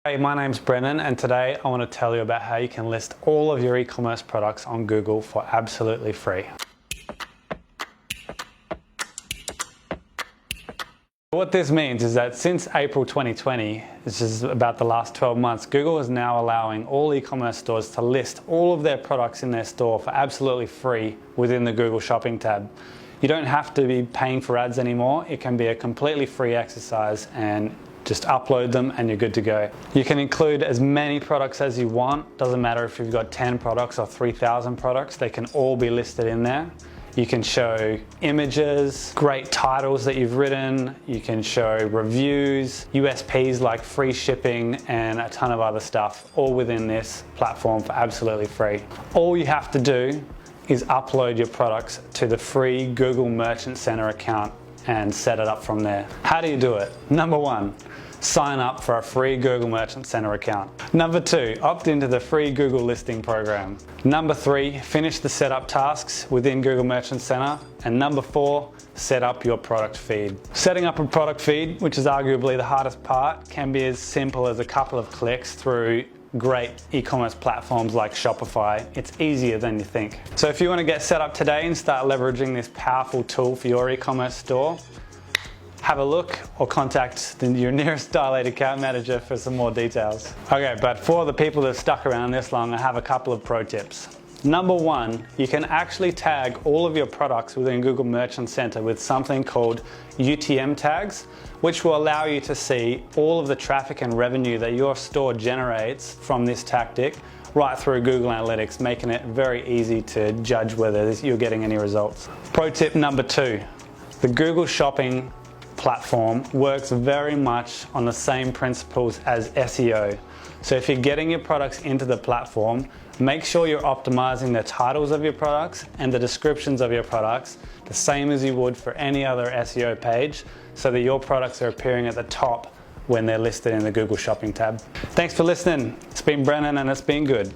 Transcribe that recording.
Hey, my name's Brendon, and today I want to tell you about how you can list all of your e-commerce products on Google for absolutely free. What this means is that since April 2020, which is about the last 12 months, Google is now allowing all e-commerce stores to list all of their products in their store for absolutely free within the Google Shopping tab. You don't have to be paying for ads anymore. It can be a completely free exercise, and just upload them and you're good to go. You can include as many products as you want. Doesn't matter if you've got 10 products or 3,000 products, they can all be listed in there. You can show images, great titles that you've written. You can show reviews, USPs like free shipping, and a ton of other stuff, all within this platform for absolutely free. All you have to do is upload your products to the free Google Merchant Center account and set it up from there. How do you do it? Number one, sign up for a free Google Merchant Center account. Number two, opt into the free Google listing program. Number three, finish the setup tasks within Google Merchant Center. And number four, set up your product feed. Setting up a product feed, which is arguably the hardest part, can be as simple as a couple of clicks through great e-commerce platforms like Shopify. It's easier than you think. So if you want to get set up today and start leveraging this powerful tool for your e-commerce store, have a look or contact your nearest Dilate account manager for some more details. Okay, but for the people that have stuck around this long, I have a couple of pro tips. Number one, you can actually tag all of your products within Google Merchant Center with something called UTM tags, which will allow you to see all of the traffic and revenue that your store generates from this tactic right through Google Analytics, making it very easy to judge whether you're getting any results. Pro tip number two, the Google Shopping platform works very much on the same principles as SEO. So if you're getting your products into the platform, make sure you're optimizing the titles of your products and the descriptions of your products the same as you would for any other SEO page, so that your products are appearing at the top when they're listed in the Google Shopping tab. Thanks for listening. It's been Brendon and it's been good.